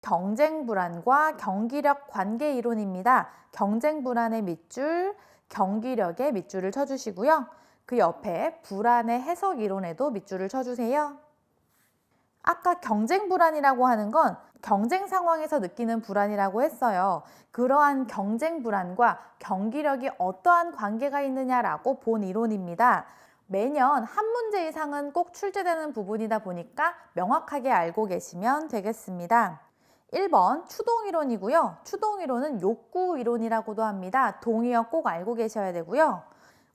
경쟁 불안과 경기력 관계 이론입니다. 경쟁 불안의 밑줄, 경기력의 밑줄을 쳐주시고요. 그 옆에 불안의 해석 이론에도 밑줄을 쳐주세요. 아까 경쟁 불안이라고 하는 건 경쟁 상황에서 느끼는 불안이라고 했어요. 그러한 경쟁 불안과 경기력이 어떠한 관계가 있느냐라고 본 이론입니다. 매년 한 문제 이상은 꼭 출제되는 부분이다 보니까 명확하게 알고 계시면 되겠습니다. 1번 추동이론이고요. 추동이론은 욕구이론이라고도 합니다. 동의어 꼭 알고 계셔야 되고요.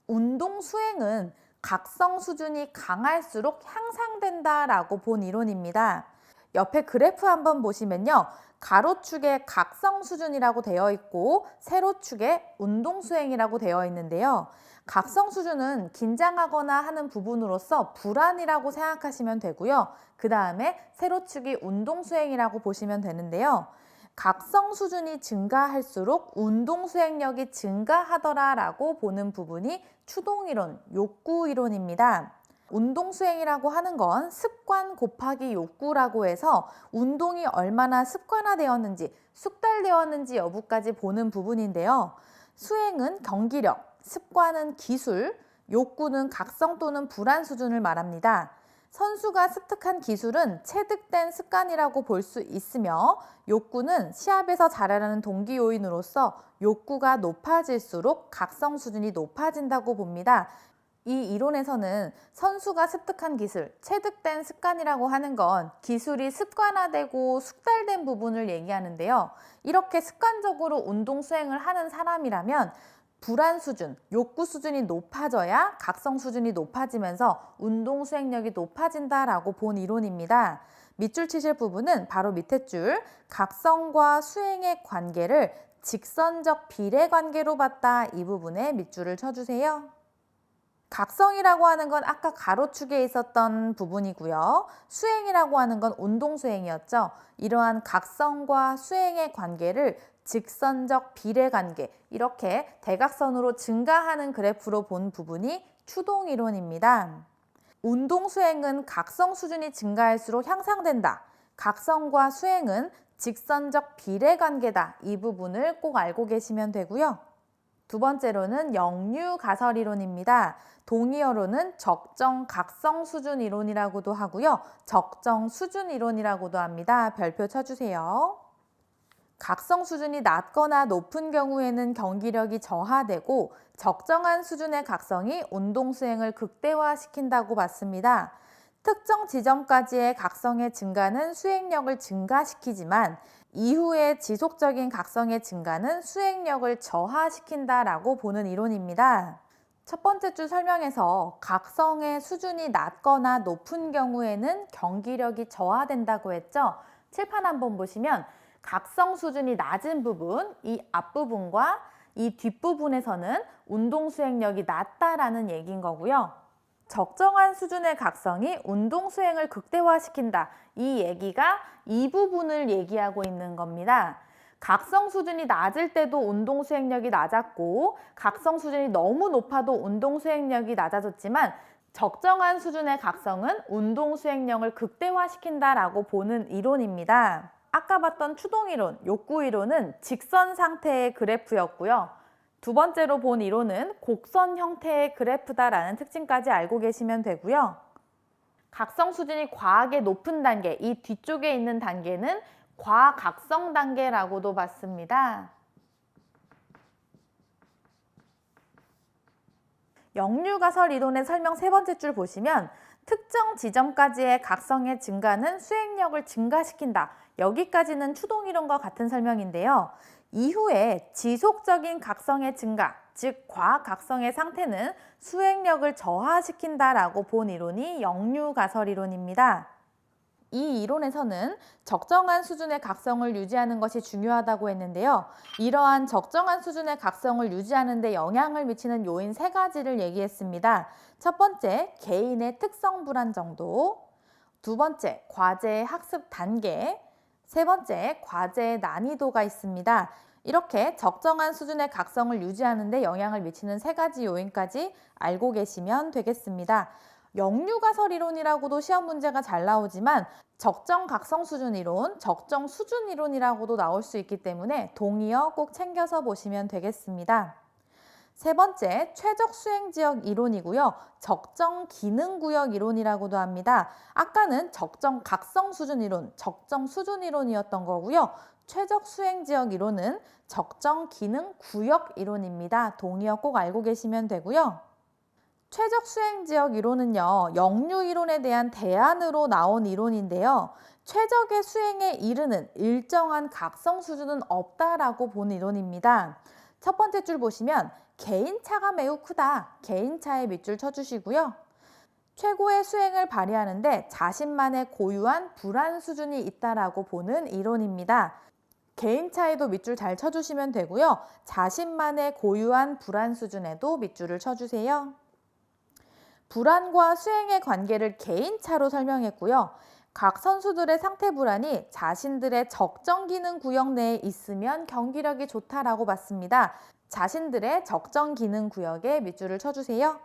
운동 수행은 각성 수준이 강할수록 향상된다라고 본 이론입니다. 옆에 그래프 한번 보시면요. 가로축에 각성 수준이라고 되어 있고 세로축에 운동 수행이라고 되어 있는데요. 각성 수준은 긴장하거나 하는 부분으로서 불안이라고 생각하시면 되고요. 그 다음에 세로축이 운동 수행이라고 보시면 되는데요. 각성 수준이 증가할수록 운동 수행력이 증가하더라라고 보는 부분이 추동이론, 욕구이론입니다. 운동 수행이라고 하는 건 습관 곱하기 욕구라고 해서 운동이 얼마나 습관화되었는지, 숙달되었는지 여부까지 보는 부분인데요. 수행은 경기력, 습관은 기술, 욕구는 각성 또는 불안 수준을 말합니다. 선수가 습득한 기술은 체득된 습관이라고 볼 수 있으며 욕구는 시합에서 잘하려는 동기 요인으로서 욕구가 높아질수록 각성 수준이 높아진다고 봅니다. 이 이론에서는 선수가 습득한 기술, 체득된 습관이라고 하는 건 기술이 습관화되고 숙달된 부분을 얘기하는데요. 이렇게 습관적으로 운동 수행을 하는 사람이라면 불안 수준, 욕구 수준이 높아져야 각성 수준이 높아지면서 운동 수행력이 높아진다라고 본 이론입니다. 밑줄 치실 부분은 바로 밑에 줄, 각성과 수행의 관계를 직선적 비례 관계로 봤다. 이 부분에 밑줄을 쳐주세요. 각성이라고 하는 건 아까 가로축에 있었던 부분이고요. 수행이라고 하는 건 운동 수행이었죠. 이러한 각성과 수행의 관계를 직선적 비례관계, 이렇게 대각선으로 증가하는 그래프로 본 부분이 추동이론입니다. 운동 수행은 각성 수준이 증가할수록 향상된다. 각성과 수행은 직선적 비례관계다. 이 부분을 꼭 알고 계시면 되고요. 두 번째로는 역류가설이론입니다. 동의어로는 적정 각성 수준 이론이라고도 하고요. 적정 수준 이론이라고도 합니다. 별표 쳐주세요. 각성 수준이 낮거나 높은 경우에는 경기력이 저하되고 적정한 수준의 각성이 운동 수행을 극대화시킨다고 봤습니다. 특정 지점까지의 각성의 증가는 수행력을 증가시키지만 이후에 지속적인 각성의 증가는 수행력을 저하시킨다라고 보는 이론입니다. 첫 번째 줄 설명에서 각성의 수준이 낮거나 높은 경우에는 경기력이 저하된다고 했죠. 칠판 한번 보시면 각성 수준이 낮은 부분, 이 앞부분과 이 뒷부분에서는 운동 수행력이 낮다라는 얘기인 거고요. 적정한 수준의 각성이 운동 수행을 극대화시킨다. 이 얘기가 이 부분을 얘기하고 있는 겁니다. 각성 수준이 낮을 때도 운동 수행력이 낮았고 각성 수준이 너무 높아도 운동 수행력이 낮아졌지만 적정한 수준의 각성은 운동 수행력을 극대화시킨다라고 보는 이론입니다. 아까 봤던 추동이론, 욕구이론은 직선 상태의 그래프였고요. 두 번째로 본 이론은 곡선 형태의 그래프다라는 특징까지 알고 계시면 되고요. 각성 수준이 과하게 높은 단계, 이 뒤쪽에 있는 단계는 과각성 단계라고도 봤습니다. 역류가설 이론의 설명 세 번째 줄 보시면 특정 지점까지의 각성의 증가는 수행력을 증가시킨다. 여기까지는 추동이론과 같은 설명인데요. 이후에 지속적인 각성의 증가, 즉 과각성의 상태는 수행력을 저하시킨다라고 본 이론이 역류가설 이론입니다. 이 이론에서는 적정한 수준의 각성을 유지하는 것이 중요하다고 했는데요. 이러한 적정한 수준의 각성을 유지하는 데 영향을 미치는 요인 세 가지를 얘기했습니다. 첫 번째, 개인의 특성 불안 정도. 두 번째, 과제의 학습 단계. 세 번째, 과제의 난이도가 있습니다. 이렇게 적정한 수준의 각성을 유지하는 데 영향을 미치는 세 가지 요인까지 알고 계시면 되겠습니다. 역류가설 이론이라고도 시험 문제가 잘 나오지만 적정 각성 수준 이론, 적정 수준 이론이라고도 나올 수 있기 때문에 동의어 꼭 챙겨서 보시면 되겠습니다. 세 번째, 최적 수행 지역 이론이고요. 적정 기능 구역 이론이라고도 합니다. 아까는 적정 각성 수준 이론, 적정 수준 이론이었던 거고요. 최적 수행 지역 이론은 적정 기능 구역 이론입니다. 동의어 꼭 알고 계시면 되고요. 최적 수행 지역 이론은요, 역류 이론에 대한 대안으로 나온 이론인데요. 최적의 수행에 이르는 일정한 각성 수준은 없다라고 보는 이론입니다. 첫 번째 줄 보시면 개인차가 매우 크다. 개인차에 밑줄 쳐주시고요. 최고의 수행을 발휘하는데 자신만의 고유한 불안 수준이 있다라고 보는 이론입니다. 개인차에도 밑줄 잘 쳐주시면 되고요. 자신만의 고유한 불안 수준에도 밑줄을 쳐주세요. 불안과 수행의 관계를 개인차로 설명했고요. 각 선수들의 상태 불안이 자신들의 적정 기능 구역 내에 있으면 경기력이 좋다라고 봤습니다. 자신들의 적정 기능 구역에 밑줄을 쳐주세요.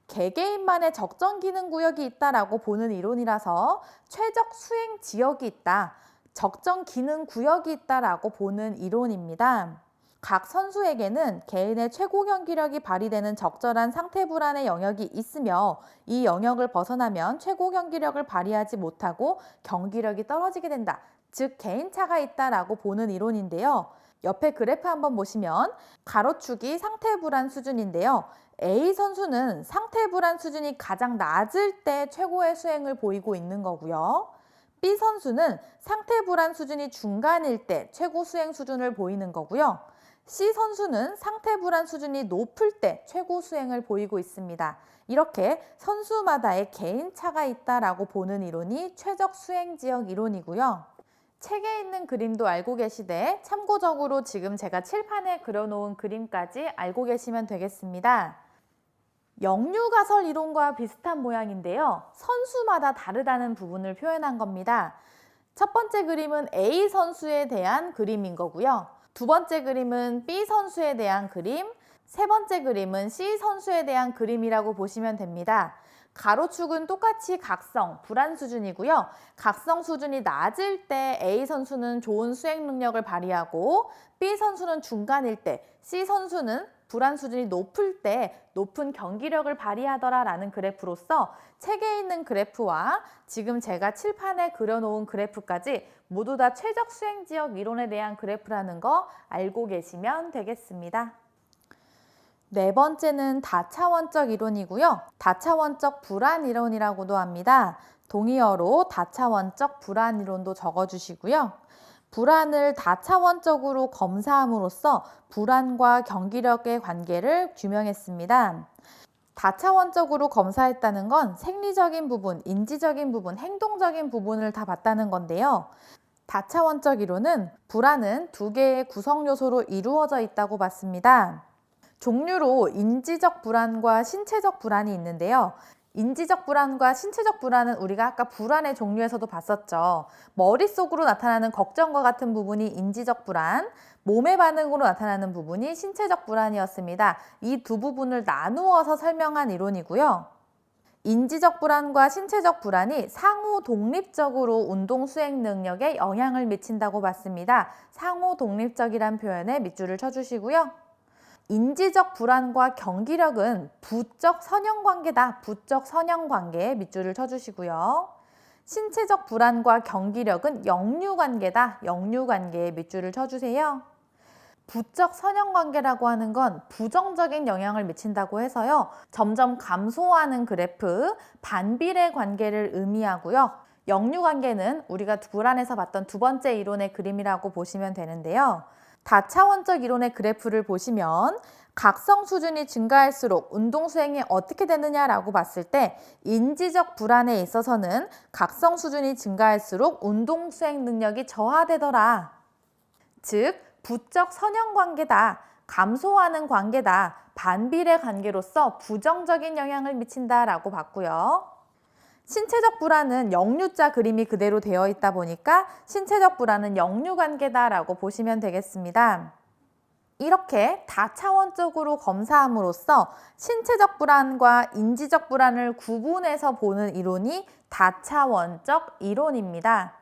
개개인만의 적정 기능 구역이 있다라고 보는 이론이라서 최적 수행 지역이 있다, 적정 기능 구역이 있다라고 보는 이론입니다. 각 선수에게는 개인의 최고 경기력이 발휘되는 적절한 상태 불안의 영역이 있으며 이 영역을 벗어나면 최고 경기력을 발휘하지 못하고 경기력이 떨어지게 된다. 즉 개인차가 있다라고 보는 이론인데요. 옆에 그래프 한번 보시면 가로축이 상태 불안 수준인데요. A 선수는 상태 불안 수준이 가장 낮을 때 최고의 수행을 보이고 있는 거고요. B 선수는 상태 불안 수준이 중간일 때 최고 수행 수준을 보이는 거고요. C 선수는 상태 불안 수준이 높을 때 최고 수행을 보이고 있습니다. 이렇게 선수마다의 개인차가 있다라고 보는 이론이 최적 수행 지역 이론이고요. 책에 있는 그림도 알고 계시되 참고적으로 지금 제가 칠판에 그려놓은 그림까지 알고 계시면 되겠습니다. 역류가설 이론과 비슷한 모양인데요. 선수마다 다르다는 부분을 표현한 겁니다. 첫 번째 그림은 A 선수에 대한 그림인 거고요. 두 번째 그림은 B 선수에 대한 그림, 세 번째 그림은 C 선수에 대한 그림이라고 보시면 됩니다. 가로축은 똑같이 각성, 불안 수준이고요. 각성 수준이 낮을 때 A 선수는 좋은 수행 능력을 발휘하고 B 선수는 중간일 때, C 선수는 불안 수준이 높을 때 높은 경기력을 발휘하더라라는 그래프로서 책에 있는 그래프와 지금 제가 칠판에 그려놓은 그래프까지 모두 다 최적 수행 지역 이론에 대한 그래프라는 거 알고 계시면 되겠습니다. 네 번째는 다차원적 이론이고요. 다차원적 불안 이론이라고도 합니다. 동의어로 다차원적 불안 이론도 적어주시고요. 불안을 다차원적으로 검사함으로써 불안과 경기력의 관계를 규명했습니다. 다차원적으로 검사했다는 건 생리적인 부분, 인지적인 부분, 행동적인 부분을 다 봤다는 건데요. 다차원적 이론은 불안은 두 개의 구성 요소로 이루어져 있다고 봤습니다. 종류로 인지적 불안과 신체적 불안이 있는데요. 인지적 불안과 신체적 불안은 우리가 아까 불안의 종류에서도 봤었죠. 머릿속으로 나타나는 걱정과 같은 부분이 인지적 불안, 몸의 반응으로 나타나는 부분이 신체적 불안이었습니다. 이 두 부분을 나누어서 설명한 이론이고요. 인지적 불안과 신체적 불안이 상호 독립적으로 운동 수행 능력에 영향을 미친다고 봤습니다. 상호 독립적이란 표현에 밑줄을 쳐주시고요. 인지적 불안과 경기력은 부적 선형관계다. 부적 선형관계에 밑줄을 쳐주시고요. 신체적 불안과 경기력은 역류관계다. 역류관계에 밑줄을 쳐주세요. 부적 선형관계라고 하는 건 부정적인 영향을 미친다고 해서요. 점점 감소하는 그래프, 반비례 관계를 의미하고요. 역류관계는 우리가 불안에서 봤던 두 번째 이론의 그림이라고 보시면 되는데요. 다차원적 이론의 그래프를 보시면 각성 수준이 증가할수록 운동 수행이 어떻게 되느냐라고 봤을 때 인지적 불안에 있어서는 각성 수준이 증가할수록 운동 수행 능력이 저하되더라. 즉 부적 선형관계다, 감소하는 관계다, 반비례 관계로서 부정적인 영향을 미친다라고 봤고요. 신체적 불안은 역류자 그림이 그대로 되어 있다 보니까 신체적 불안은 역류관계다라고 보시면 되겠습니다. 이렇게 다차원적으로 검사함으로써 신체적 불안과 인지적 불안을 구분해서 보는 이론이 다차원적 이론입니다.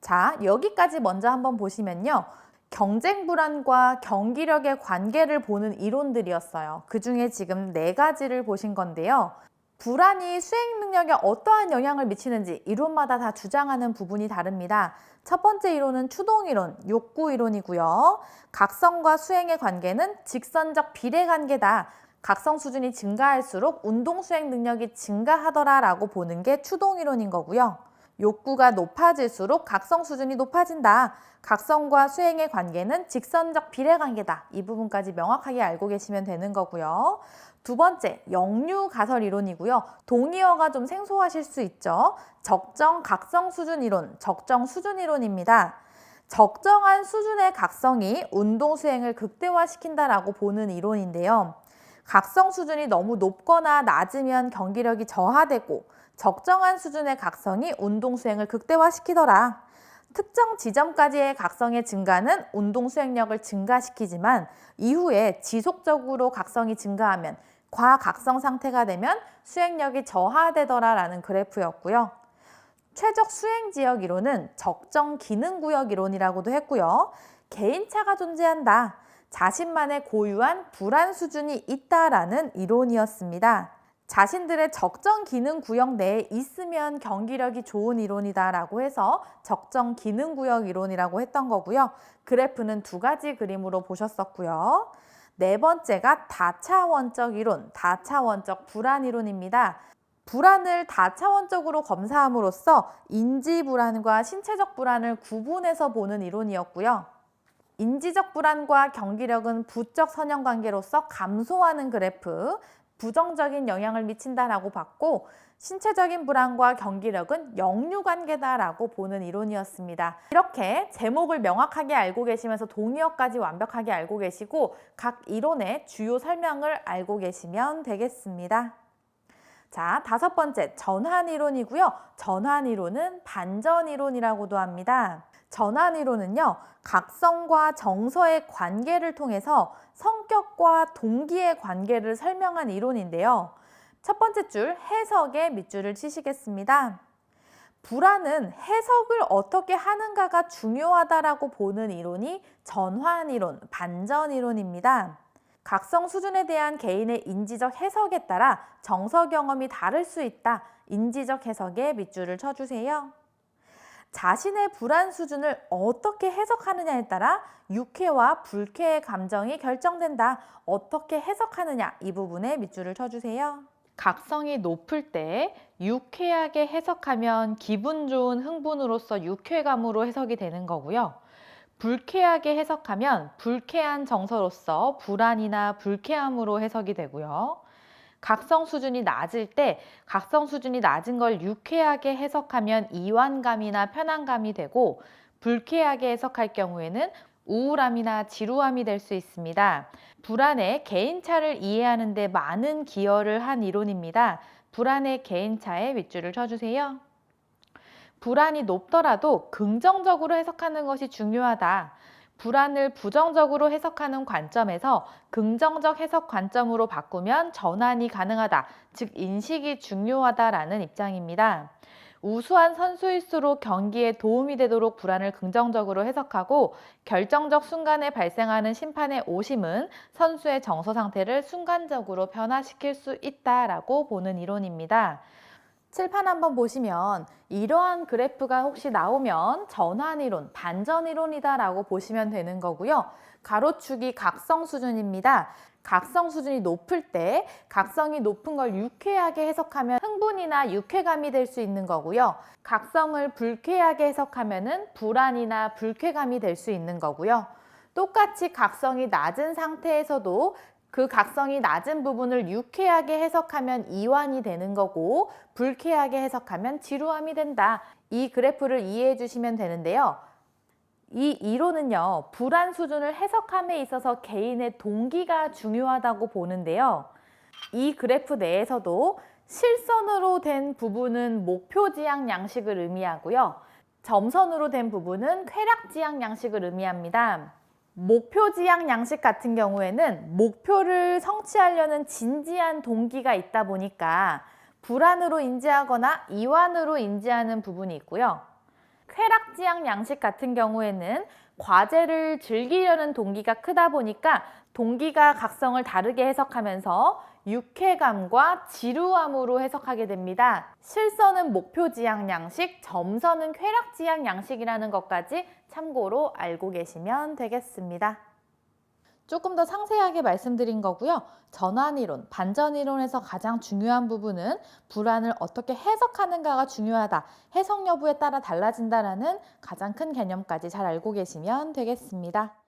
자, 여기까지 먼저 한번 보시면요. 경쟁 불안과 경기력의 관계를 보는 이론들이었어요. 그 중에 지금 4가지를 보신 건데요. 불안이 수행 능력에 어떠한 영향을 미치는지 이론마다 다 주장하는 부분이 다릅니다. 첫 번째 이론은 추동이론, 욕구이론이고요. 각성과 수행의 관계는 직선적 비례관계다. 각성 수준이 증가할수록 운동 수행 능력이 증가하더라라고 보는 게 추동이론인 거고요. 욕구가 높아질수록 각성 수준이 높아진다. 각성과 수행의 관계는 직선적 비례관계다. 이 부분까지 명확하게 알고 계시면 되는 거고요. 두 번째, 역류 가설 이론이고요. 동의어가 좀 생소하실 수 있죠. 적정 각성 수준 이론, 적정 수준 이론입니다. 적정한 수준의 각성이 운동 수행을 극대화시킨다라고 보는 이론인데요. 각성 수준이 너무 높거나 낮으면 경기력이 저하되고 적정한 수준의 각성이 운동 수행을 극대화시키더라. 특정 지점까지의 각성의 증가는 운동 수행력을 증가시키지만 이후에 지속적으로 각성이 증가하면 과각성 상태가 되면 수행력이 저하되더라라는 그래프였고요. 최적 수행 지역 이론은 적정 기능 구역 이론이라고도 했고요. 개인차가 존재한다. 자신만의 고유한 불안 수준이 있다라는 이론이었습니다. 자신들의 적정 기능 구역 내에 있으면 경기력이 좋은 이론이다라고 해서 적정 기능 구역 이론이라고 했던 거고요. 그래프는 2가지 그림으로 보셨었고요. 네 번째가 다차원적 이론, 다차원적 불안 이론입니다. 불안을 다차원적으로 검사함으로써 인지 불안과 신체적 불안을 구분해서 보는 이론이었고요. 인지적 불안과 경기력은 부적 선형관계로서 감소하는 그래프, 부정적인 영향을 미친다라고 봤고 신체적인 불안과 경기력은 역류관계다라고 보는 이론이었습니다. 이렇게 제목을 명확하게 알고 계시면서 동의어까지 완벽하게 알고 계시고 각 이론의 주요 설명을 알고 계시면 되겠습니다. 자, 5번째 전환이론이고요. 전환이론은 반전이론이라고도 합니다. 전환이론은요, 각성과 정서의 관계를 통해서 성격과 동기의 관계를 설명한 이론인데요. 첫 번째 줄 해석에 밑줄을 치시겠습니다. 불안은 해석을 어떻게 하는가가 중요하다라고 보는 이론이 전환이론, 반전이론입니다. 각성 수준에 대한 개인의 인지적 해석에 따라 정서 경험이 다를 수 있다. 인지적 해석에 밑줄을 쳐주세요. 자신의 불안 수준을 어떻게 해석하느냐에 따라 유쾌와 불쾌의 감정이 결정된다. 어떻게 해석하느냐 이 부분에 밑줄을 쳐주세요. 각성이 높을 때 유쾌하게 해석하면 기분 좋은 흥분으로서 유쾌감으로 해석이 되는 거고요. 불쾌하게 해석하면 불쾌한 정서로서 불안이나 불쾌함으로 해석이 되고요. 각성 수준이 낮을 때 각성 수준이 낮은 걸 유쾌하게 해석하면 이완감이나 편안감이 되고 불쾌하게 해석할 경우에는 우울함이나 지루함이 될 수 있습니다. 불안의 개인차를 이해하는 데 많은 기여를 한 이론입니다. 불안의 개인차에 밑줄을 쳐주세요. 불안이 높더라도 긍정적으로 해석하는 것이 중요하다. 불안을 부정적으로 해석하는 관점에서 긍정적 해석 관점으로 바꾸면 전환이 가능하다. 즉 인식이 중요하다라는 입장입니다. 우수한 선수일수록 경기에 도움이 되도록 불안을 긍정적으로 해석하고 결정적 순간에 발생하는 심판의 오심은 선수의 정서 상태를 순간적으로 변화시킬 수 있다라고 보는 이론입니다. 칠판 한번 보시면 이러한 그래프가 혹시 나오면 전환이론, 반전이론이다라고 보시면 되는 거고요. 가로축이 각성 수준입니다. 각성 수준이 높을 때 각성이 높은 걸 유쾌하게 해석하면 흥분이나 유쾌감이 될 수 있는 거고요. 각성을 불쾌하게 해석하면 불안이나 불쾌감이 될 수 있는 거고요. 똑같이 각성이 낮은 상태에서도 그 각성이 낮은 부분을 유쾌하게 해석하면 이완이 되는 거고 불쾌하게 해석하면 지루함이 된다. 이 그래프를 이해해 주시면 되는데요. 이 이론은요, 불안 수준을 해석함에 있어서 개인의 동기가 중요하다고 보는데요. 이 그래프 내에서도 실선으로 된 부분은 목표지향 양식을 의미하고요. 점선으로 된 부분은 쾌락지향 양식을 의미합니다. 목표지향 양식 같은 경우에는 목표를 성취하려는 진지한 동기가 있다 보니까 불안으로 인지하거나 이완으로 인지하는 부분이 있고요. 쾌락지향 양식 같은 경우에는 과제를 즐기려는 동기가 크다 보니까 동기가 각성을 다르게 해석하면서 유쾌감과 지루함으로 해석하게 됩니다. 실선은 목표지향 양식, 점선은 쾌락지향 양식이라는 것까지 참고로 알고 계시면 되겠습니다. 조금 더 상세하게 말씀드린 거고요. 전환이론, 반전이론에서 가장 중요한 부분은 불안을 어떻게 해석하는가가 중요하다. 해석 여부에 따라 달라진다라는 가장 큰 개념까지 잘 알고 계시면 되겠습니다.